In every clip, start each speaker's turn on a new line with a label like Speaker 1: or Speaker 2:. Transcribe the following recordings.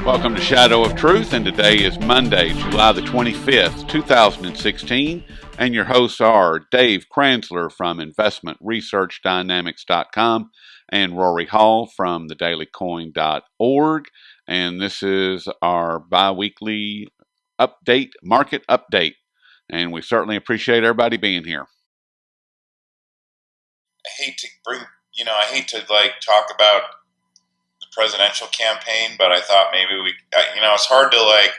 Speaker 1: Welcome to Shadow of Truth, and today is Monday, July the 25th, 2016, and your hosts are Dave Kranzler from InvestmentResearchDynamics.com and Rory Hall from thedailycoin.org, and this is our bi-weekly market update, and we certainly appreciate everybody being here.
Speaker 2: I hate to talk about presidential campaign, but I thought maybe it's hard to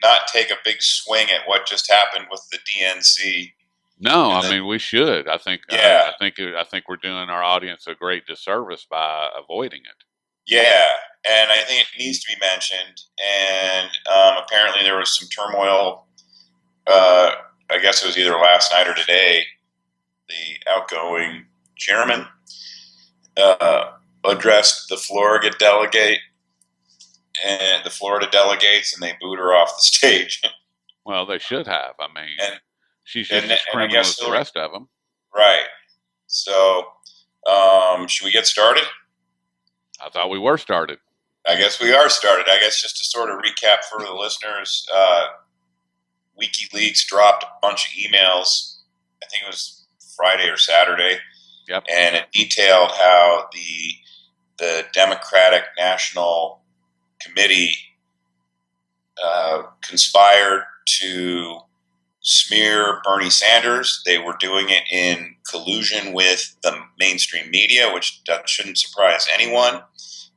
Speaker 2: not take a big swing at what just happened with the DNC.
Speaker 1: No, we should. I think we're doing our audience a great disservice by avoiding it.
Speaker 2: Yeah, and I think it needs to be mentioned. And apparently there was some turmoil. I guess it was either last night or today. The outgoing chairman addressed the Florida delegates, and they booed her off the stage.
Speaker 1: Well, they should have. She's just as
Speaker 2: criminal
Speaker 1: as the rest of them.
Speaker 2: Right. So, should we get started?
Speaker 1: I thought we were started.
Speaker 2: I guess we are started. I guess just to sort of recap for the listeners, WikiLeaks dropped a bunch of emails. I think it was Friday or Saturday.
Speaker 1: Yep.
Speaker 2: And it detailed how the Democratic National Committee conspired to smear Bernie Sanders. They were doing it in collusion with the mainstream media, which shouldn't surprise anyone.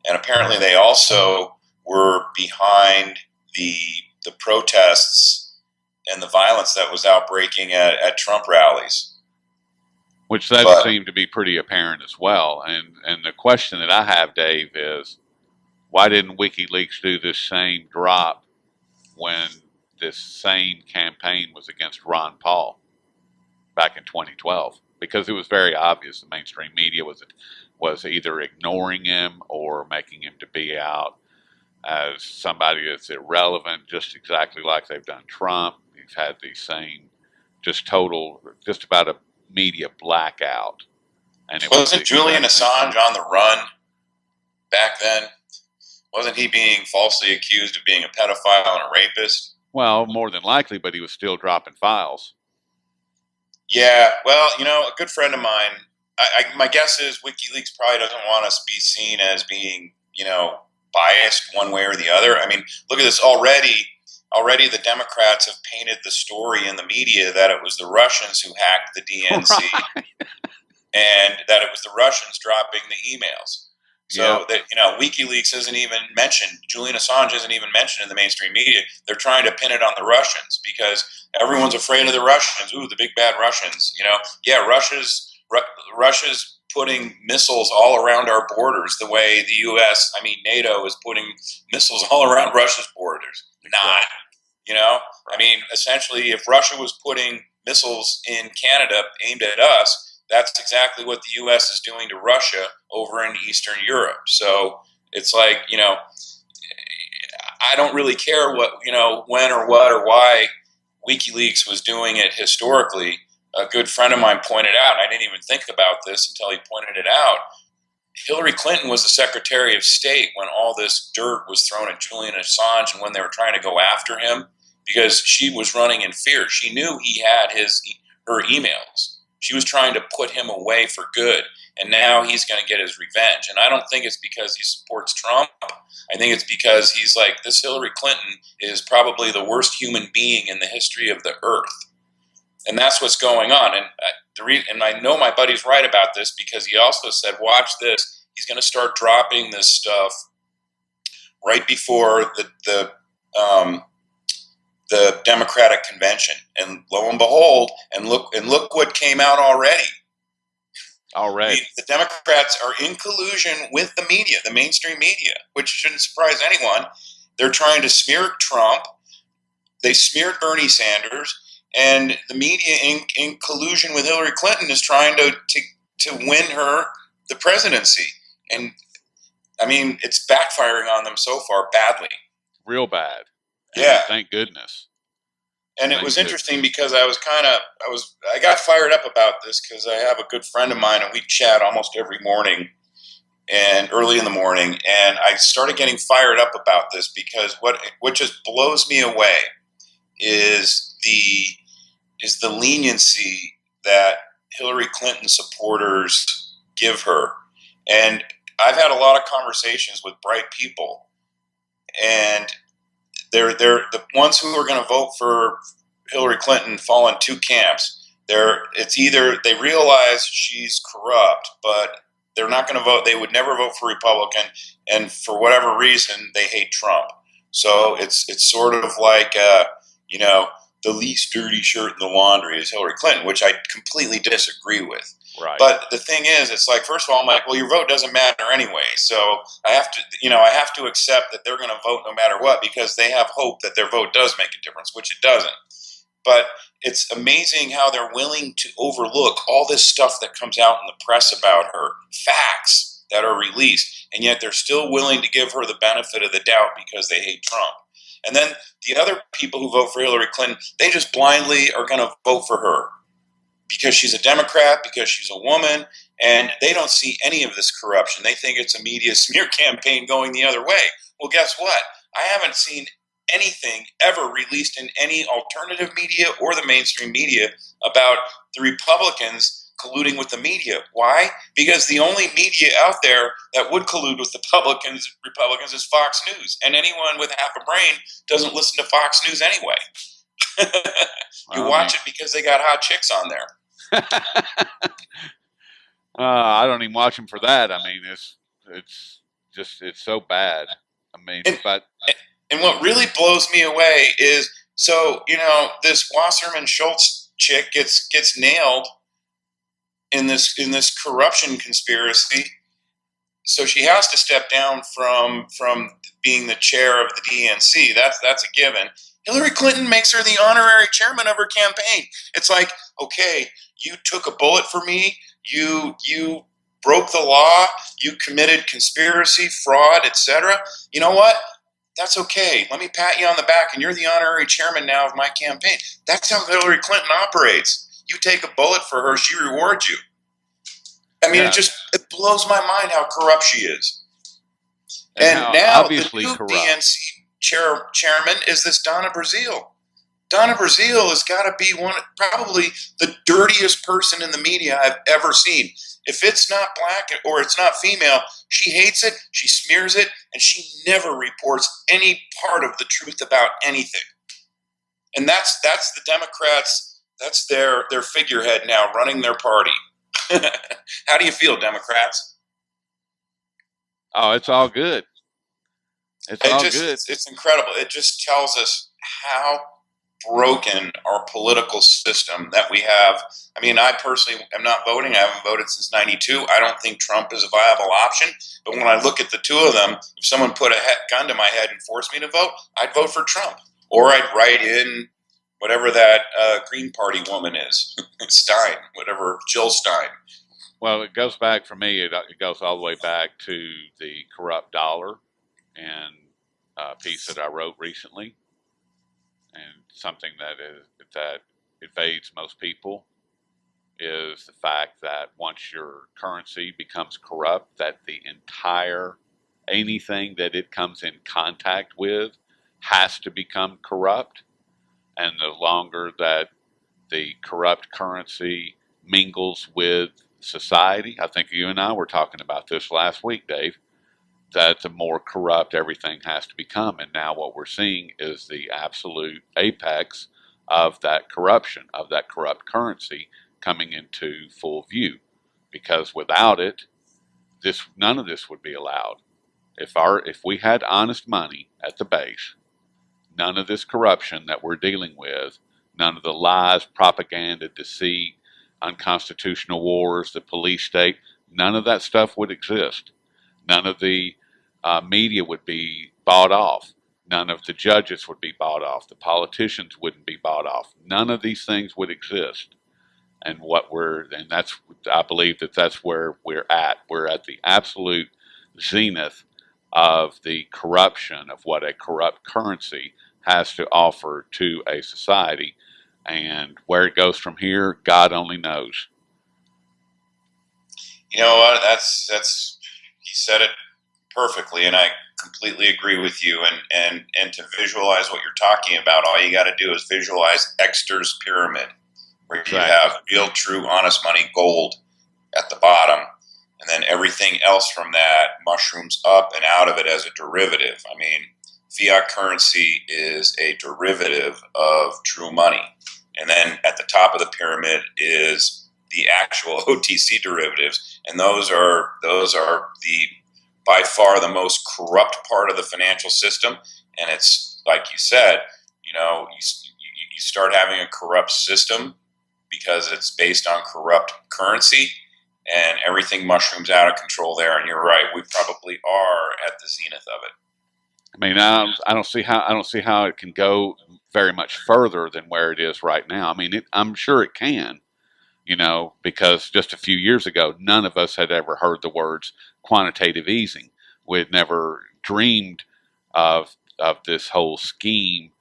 Speaker 2: And apparently they also were behind the protests and the violence that was outbreaking at Trump rallies.
Speaker 1: Which seemed to be pretty apparent as well. And the question that I have, Dave, is why didn't WikiLeaks do this same drop when this same campaign was against Ron Paul back in 2012? Because it was very obvious the mainstream media was either ignoring him or making him to be out as somebody that's irrelevant, just exactly like they've done Trump. He's had the same just about a media blackout. And
Speaker 2: wasn't Julian Assange on the run back then? Wasn't he being falsely accused of being a pedophile and a rapist?
Speaker 1: Well, more than likely, but he was still dropping files.
Speaker 2: Yeah, well, a good friend of mine, my guess is WikiLeaks probably doesn't want us to be seen as being, biased one way or the other. Look at this already. Already the Democrats have painted the story in the media that it was the Russians who hacked the DNC, right, and that it was the Russians dropping the emails. So that WikiLeaks isn't even mentioned. Julian Assange isn't even mentioned in the mainstream media. They're trying to pin it on the Russians because everyone's afraid of the Russians. Ooh, the big bad Russians. Russia's putting missiles all around our borders the way the U.S., NATO is putting missiles all around Russia's borders. Not. Essentially, if Russia was putting missiles in Canada aimed at us, that's exactly what the U.S. is doing to Russia over in Eastern Europe. So it's like, I don't really care what, when or what or why WikiLeaks was doing it historically. A good friend of mine pointed out, and I didn't even think about this until he pointed it out, Hillary Clinton was the Secretary of State when all this dirt was thrown at Julian Assange and when they were trying to go after him because she was running in fear. She knew he had her emails. She was trying to put him away for good, and now he's going to get his revenge. And I don't think it's because he supports Trump. I think it's because he's like, this Hillary Clinton is probably the worst human being in the history of the earth. And that's what's going on. And and I know my buddy's right about this because he also said, watch this. He's going to start dropping this stuff right before the Democratic convention. And lo and behold, and look what came out already. The Democrats are in collusion with the media, the mainstream media, which shouldn't surprise anyone. They're trying to smear Trump. They smeared Bernie Sanders. And the media, in collusion with Hillary Clinton, is trying to win her the presidency. And, it's backfiring on them so far badly.
Speaker 1: Real bad.
Speaker 2: Yeah.
Speaker 1: Thank goodness.
Speaker 2: And it was interesting because I got fired up about this because I have a good friend of mine and we chat almost every morning. and early in the morning, and I started getting fired up about this because what just blows me away is the leniency that Hillary Clinton supporters give her. And I've had a lot of conversations with bright people, and they're the ones who are going to vote for Hillary Clinton fall in two camps. It's either they realize she's corrupt, but they're not going to vote. They would never vote for Republican, and for whatever reason, they hate Trump. So it's sort of like the least dirty shirt in the laundry is Hillary Clinton, which I completely disagree with.
Speaker 1: Right.
Speaker 2: But the thing is, it's like, first of all, I'm like, well, your vote doesn't matter anyway. So I have to accept that they're going to vote no matter what because they have hope that their vote does make a difference, which it doesn't. But it's amazing how they're willing to overlook all this stuff that comes out in the press about her, facts that are released, and yet they're still willing to give her the benefit of the doubt because they hate Trump. And then the other people who vote for Hillary Clinton, they just blindly are going to vote for her because she's a Democrat, because she's a woman, and they don't see any of this corruption. They think it's a media smear campaign going the other way. Well, guess what? I haven't seen anything ever released in any alternative media or the mainstream media about the Republicans colluding with the media. Why? Because the only media out there that would collude with the Republicans is Fox News. And anyone with half a brain doesn't listen to Fox News anyway. You watch it because they got hot chicks on there.
Speaker 1: I don't even watch them for that. I mean, it's so bad. I mean,
Speaker 2: and what really blows me away is, so, this Wasserman-Schultz chick gets nailed in this corruption conspiracy. So she has to step down from being the chair of the DNC. That's a given. Hillary Clinton makes her the honorary chairman of her campaign. It's like, okay, you took a bullet for me. You broke the law. You committed conspiracy, fraud, etc. You know what? That's okay. Let me pat you on the back, and you're the honorary chairman now of my campaign. That's how Hillary Clinton operates. You take a bullet for her, she rewards you. I mean, it blows my mind how corrupt she is. And now
Speaker 1: obviously
Speaker 2: the new
Speaker 1: corrupt.
Speaker 2: DNC chairman is this Donna Brazile. Donna Brazile has got to be probably the dirtiest person in the media I've ever seen. If it's not black or it's not female, she hates it, she smears it, and she never reports any part of the truth about anything. And that's the Democrats, that's their figurehead now running their party. How do you feel, Democrats?
Speaker 1: Oh, it's all good.
Speaker 2: It's incredible. It just tells us how broken our political system that we have. I mean, I personally am not voting. I haven't voted since '92. I don't think Trump is a viable option. But when I look at the two of them, if someone put a gun to my head and forced me to vote, I'd vote for Trump. Or I'd write in whatever that Green Party woman is, Stein, whatever, Jill Stein.
Speaker 1: Well, it goes back for me. It goes all the way back to the corrupt dollar and a piece that I wrote recently, and something that evades most people is the fact that once your currency becomes corrupt, that the entire anything that it comes in contact with has to become corrupt, and the longer that the corrupt currency mingles with society, I think you and I were talking about this last week, Dave, that the more corrupt everything has to become. And now what we're seeing is the absolute apex of that corruption, of that corrupt currency coming into full view. Because without it, none of this would be allowed. If we had honest money at the base, none of this corruption that we're dealing with, none of the lies, propaganda, deceit, unconstitutional wars, the police state, none of that stuff would exist. None of the media would be bought off. None of the judges would be bought off. The politicians wouldn't be bought off. None of these things would exist. And I believe that's where we're at. We're at the absolute zenith of the corruption of what a corrupt currency has to offer to a society. And where it goes from here, God only knows.
Speaker 2: You know what? That's said it perfectly, and I completely agree with you. And to visualize what you're talking about, all you got to do is visualize Exter's pyramid, where you have real, true, honest money, gold at the bottom, and then everything else from that mushrooms up and out of it as a derivative. I mean, fiat currency is a derivative of true money. And then at the top of the pyramid is the actual OTC derivatives, and those are the by far the most corrupt part of the financial system. And it's like you said, you start having a corrupt system because it's based on corrupt currency, and everything mushrooms out of control there. And you're right, we probably are at the zenith of it.
Speaker 1: I mean, I don't see how it can go very much further than where it is right now. I mean, I'm sure it can, because just a few years ago, none of us had ever heard the words quantitative easing. We had never dreamed of this whole scheme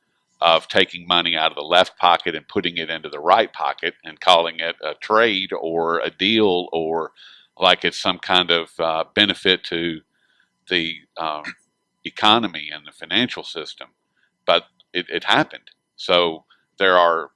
Speaker 1: of taking money out of the left pocket and putting it into the right pocket and calling it a trade or a deal, or like it's some kind of benefit to the economy and the financial system. But it happened. So there are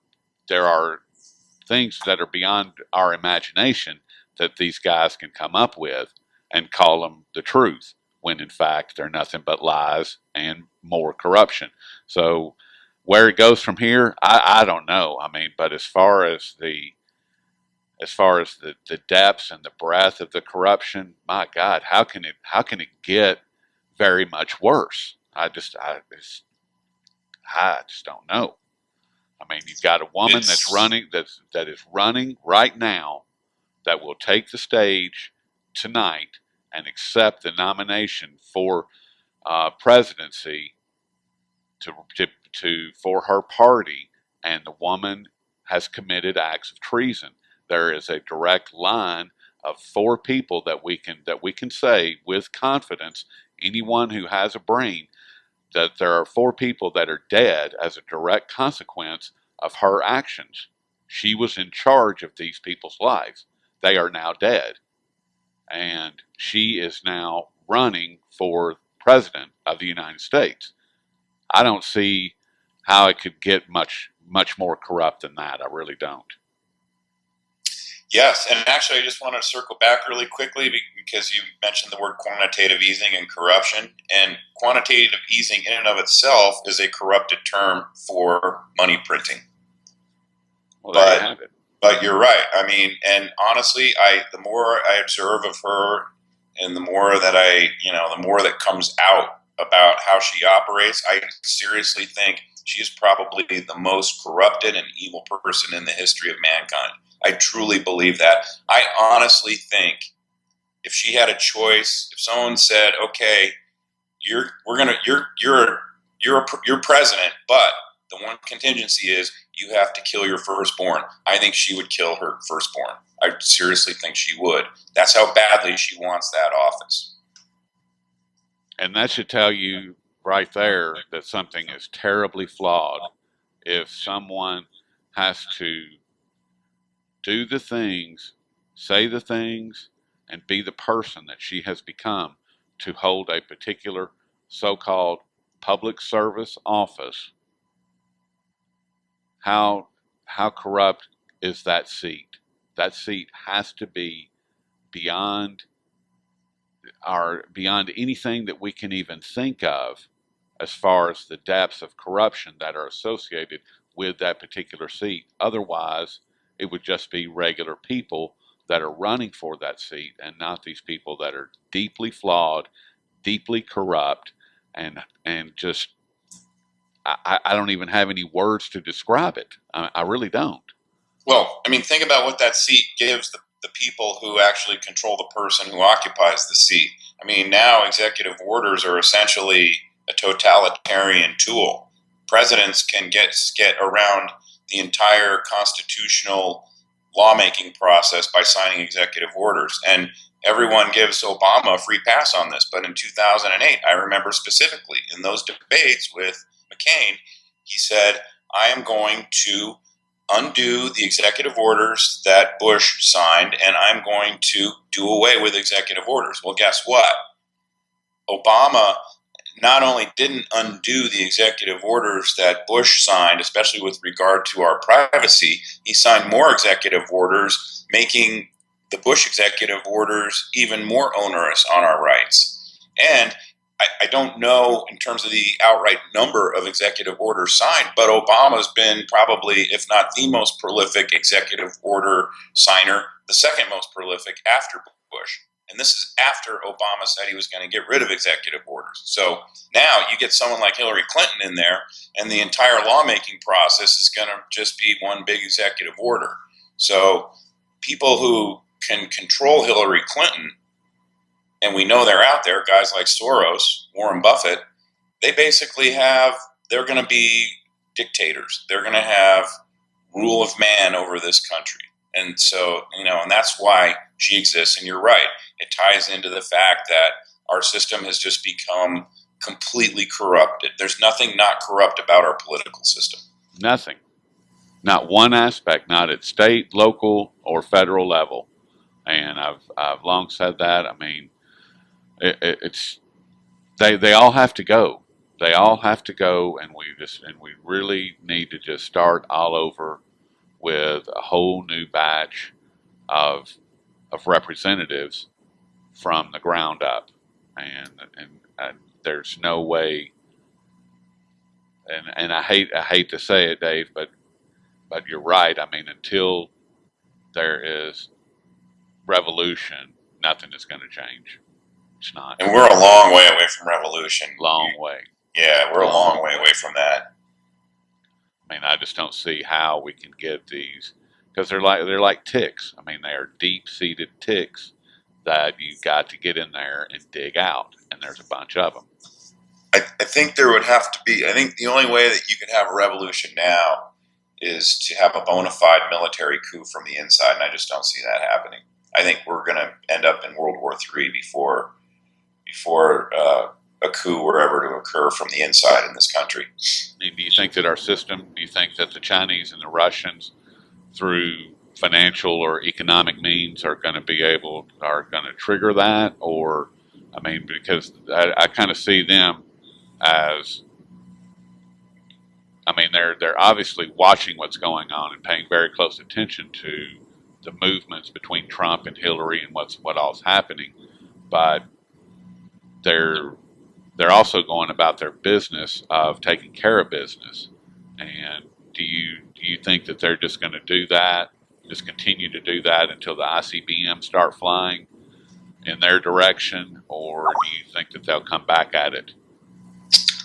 Speaker 1: things that are beyond our imagination that these guys can come up with and call them the truth, when in fact they're nothing but lies and more corruption. So where it goes from here, I don't know. I mean, but as far as the depths and the breadth of the corruption, my God, how can it get very much worse? I just don't know. I mean, you've got a woman that is running right now that will take the stage tonight and accept the nomination for presidency for her party, and the woman has committed acts of treason. There is a direct line of 4 people that we can say with confidence, anyone who has a brain, that there are 4 people that are dead as a direct consequence of her actions. She was in charge of these people's lives. They are now dead. And she is now running for president of the United States. I don't see how it could get much more corrupt than that. I really don't.
Speaker 2: Yes, and actually I just want to circle back really quickly because you mentioned the word quantitative easing and corruption. And quantitative easing in and of itself is a corrupted term for money printing.
Speaker 1: Well, there you have it.
Speaker 2: But you're right. I mean, and honestly, the more I observe of her, and the more that comes out about how she operates, I seriously think she is probably the most corrupted and evil person in the history of mankind. I truly believe that. I honestly think if she had a choice, if someone said, "Okay, you're president, but the one contingency is you have to kill your firstborn," I think she would kill her firstborn. I seriously think she would. That's how badly she wants that office.
Speaker 1: And that should tell you right there that something is terribly flawed if someone has to do the things, say the things, and be the person that she has become to hold a particular so-called public service office. How corrupt is that seat? That seat has to be beyond anything that we can even think of as far as the depths of corruption that are associated with that particular seat. Otherwise, it would just be regular people that are running for that seat, and not these people that are deeply flawed, deeply corrupt, and just I don't even have any words to describe it. I really don't.
Speaker 2: Well, I mean, think about what that seat gives the people who actually control the person who occupies the seat. I mean, now executive orders are essentially a totalitarian tool. Presidents can get around the entire constitutional lawmaking process by signing executive orders. And everyone gives Obama a free pass on this. But in 2008, I remember specifically in those debates with McCain, he said, "I am going to undo the executive orders that Bush signed, and I'm going to do away with executive orders. Well, guess what? Obama not only didn't undo the executive orders that Bush signed, especially with regard to our privacy, he signed more executive orders, making the Bush executive orders even more onerous on our rights. And I don't know in terms of the outright number of executive orders signed, but Obama's been probably, if not the most prolific executive order signer, the second most prolific after Bush. And this is after Obama said he was going to get rid of executive orders. So now you get someone like Hillary Clinton in there, and the entire lawmaking process is going to just be one big executive order. So people who can control Hillary Clinton, and we know they're out there, guys like Soros, Warren Buffett, they're going to be dictators. They're going to have rule of man over this country. And so, and that's why she exists. And you're right. It ties into the fact that our system has just become completely corrupted. There's nothing not corrupt about our political system.
Speaker 1: Nothing. Not one aspect, not at state, local, or federal level. And I've long said that. I mean, they all have to go. They all have to go, and we really need to just start all over with a whole new batch of representatives from the ground up, and there's no way. And I hate to say it, Dave, but you're right. I mean, until there is revolution, nothing is going to change. It's not.
Speaker 2: And we're a long way away from revolution.
Speaker 1: Long way.
Speaker 2: Yeah, we're a long way away from that.
Speaker 1: I mean, I just don't see how we can get these, because they're like ticks. I mean, they are deep-seated ticks that you've got to get in there and dig out, and there's a bunch of them.
Speaker 2: I think there would have to be. I think the only way that you could have a revolution now is to have a bona fide military coup from the inside, and I just don't see that happening. I think we're going to end up in World War III before a coup were ever to occur from the inside in this country.
Speaker 1: Do you think that our system, do you think that the Chinese and the Russians, through financial or economic means, are going to trigger that? Or, I mean, because I kind of see them as, I mean, they're obviously watching what's going on and paying very close attention to the movements between Trump and Hillary and what all's happening, but they're also going about their business of taking care of business. And do you think that they're just going to do that, just continue to do that until the ICBM start flying in their direction, or do you think that they'll come back at it?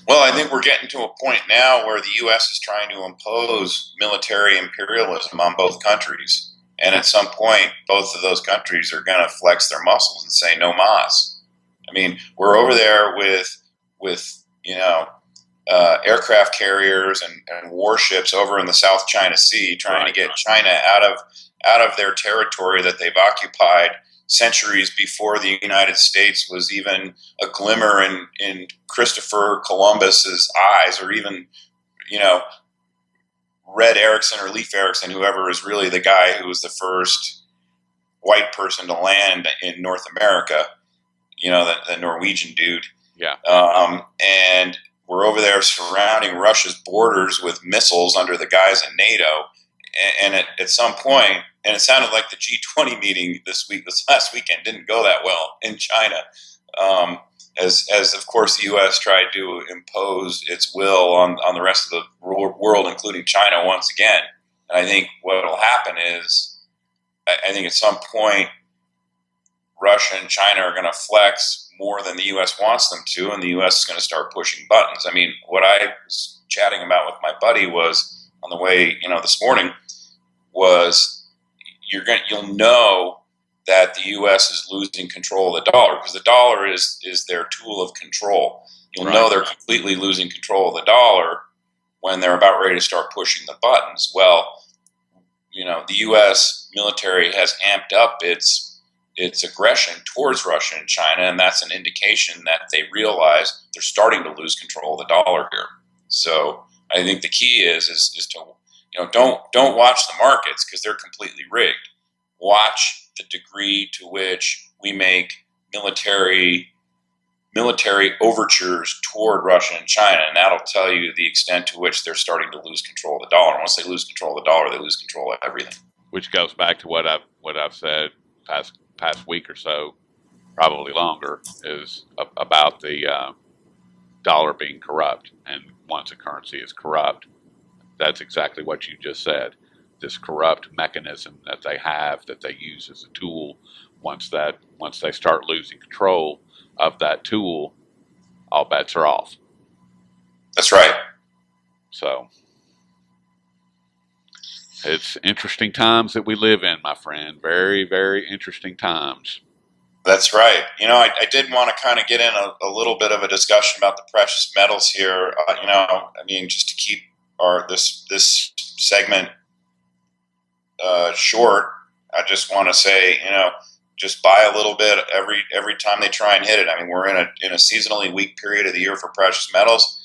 Speaker 2: Well, I think we're getting to a point now where the U.S. is trying to impose military imperialism on both countries. And at some point, both of those countries are going to flex their muscles and say no mas. I mean, we're over there with aircraft carriers and warships over in the South China Sea, trying to get China out of their territory that they've occupied centuries before the United States was even a glimmer in Christopher Columbus's eyes, or even, Red Erickson or Leif Erikson, whoever is really the guy who was the first white person to land in North America, the Norwegian dude.
Speaker 1: Yeah.
Speaker 2: And we're over there surrounding Russia's borders with missiles under the guise of NATO. And at some point, and it sounded like the G20 meeting this last weekend didn't go that well in China, as of course the U.S. tried to impose its will on the rest of the world, including China once again. And I think what will happen is, I think at some point, Russia and China are going to flex more than the U.S. wants them to, and the U.S. is going to start pushing buttons. I mean, what I was chatting about with my buddy was on the way, this morning, was you'll know that the U.S. is losing control of the dollar, because the dollar is their tool of control. You'll know they're completely losing control of the dollar when they're about ready to start pushing the buttons. Well, the U.S. military has amped up its aggression towards Russia and China, and that's an indication that they realize they're starting to lose control of the dollar here. So I think the key is don't watch the markets because they're completely rigged. Watch the degree to which we make military overtures toward Russia and China, and that'll tell you the extent to which they're starting to lose control of the dollar. And once they lose control of the dollar, they lose control of everything.
Speaker 1: Which goes back to what I've said past week or so, probably longer, is about the dollar being corrupt. And once a currency is corrupt, that's exactly what you just said. This corrupt mechanism that they have, that they use as a tool, once they start losing control of that tool, all bets are off.
Speaker 2: That's right.
Speaker 1: So it's interesting times that we live in, my friend. Very, very interesting times.
Speaker 2: That's right. I did want to kind of get in a little bit of a discussion about the precious metals here. Just to keep this segment short, I just want to say, just buy a little bit every time they try and hit it. I mean, we're in a seasonally weak period of the year for precious metals.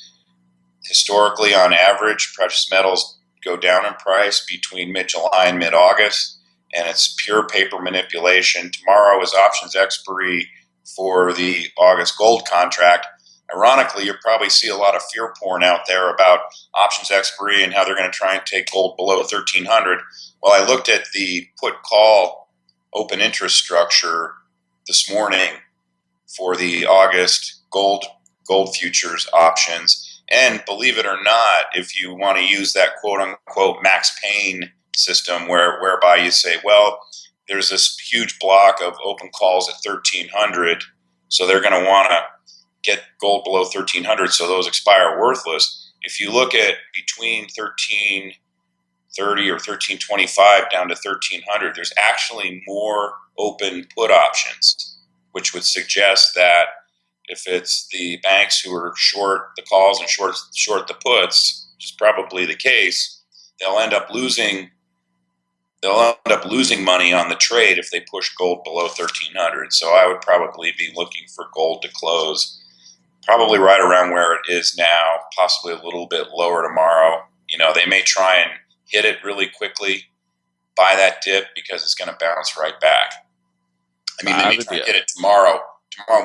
Speaker 2: Historically, on average, precious metals go down in price between mid-July and mid-August, and it's pure paper manipulation. Tomorrow is options expiry for the August gold contract. Ironically, you'll probably see a lot of fear porn out there about options expiry and how they're going to try and take gold below 1,300. Well, I looked at the put-call open interest structure this morning for the August gold futures options, and believe it or not, if you want to use that quote-unquote Max Payne system whereby you say, well, there's this huge block of open calls at 1,300, so they're going to want to get gold below 1,300, so those expire worthless. If you look at between 1,330 or 1,325 down to 1,300, there's actually more open put options, which would suggest that if it's the banks who are short the calls and short the puts, which is probably the case, they'll end up losing money on the trade if they push gold below 1,300. So I would probably be looking for gold to close probably right around where it is now, possibly a little bit lower tomorrow. They may try and hit it really quickly, buy that dip because it's going to bounce right back. I mean, they may try and hit it tomorrow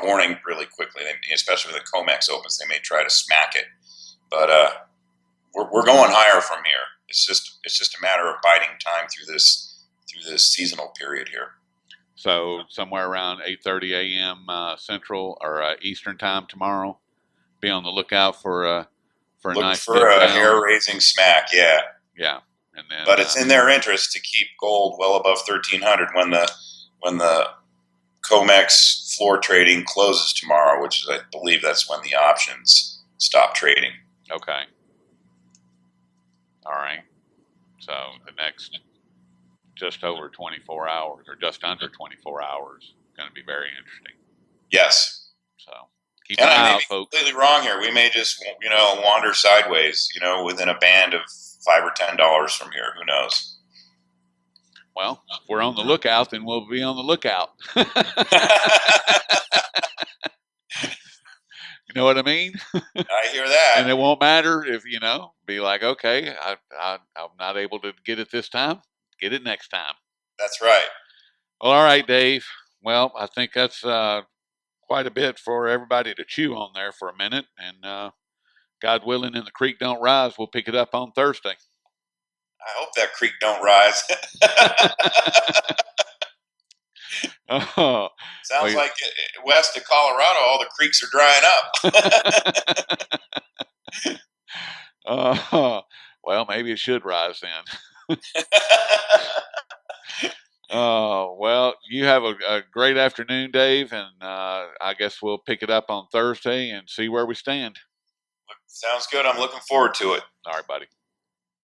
Speaker 2: morning really quickly, especially when the COMEX opens. They may try to smack it, but we're going higher from here. It's just a matter of biding time through this seasonal period here.
Speaker 1: So somewhere around 8:30 a.m. Central or Eastern time tomorrow. Be on the lookout for a nice
Speaker 2: hair-raising smack. Yeah.
Speaker 1: Yeah, and then.
Speaker 2: But it's in their interest to keep gold well above 1,300 when the COMEX floor trading closes tomorrow, which is, I believe, that's when the options stop trading.
Speaker 1: Okay. All right. So the next just over 24 hours or just under 24 hours going to be very interesting.
Speaker 2: Yes.
Speaker 1: So keep an eye out, folks.
Speaker 2: Completely wrong here. We may just, wander sideways, within a band of $5 or $10 from here. Who knows?
Speaker 1: Well, if we're on the lookout, then we'll be on the lookout. You know what I mean?
Speaker 2: I hear that.
Speaker 1: And it won't matter if, be like, okay, I'm not able to get it this time. Get it next time.
Speaker 2: That's right.
Speaker 1: Well, all right, Dave. Well, I think that's quite a bit for everybody to chew on there for a minute. And God willing, and the creek don't rise, we'll pick it up on Thursday.
Speaker 2: I hope that creek don't rise. Sounds like west of Colorado, all the creeks are drying
Speaker 1: up. Well, maybe it should rise then. Well, you have a great afternoon, Dave, and I guess we'll pick it up on Thursday and see where we stand.
Speaker 2: Sounds good. I'm looking forward to it.
Speaker 1: All right, buddy.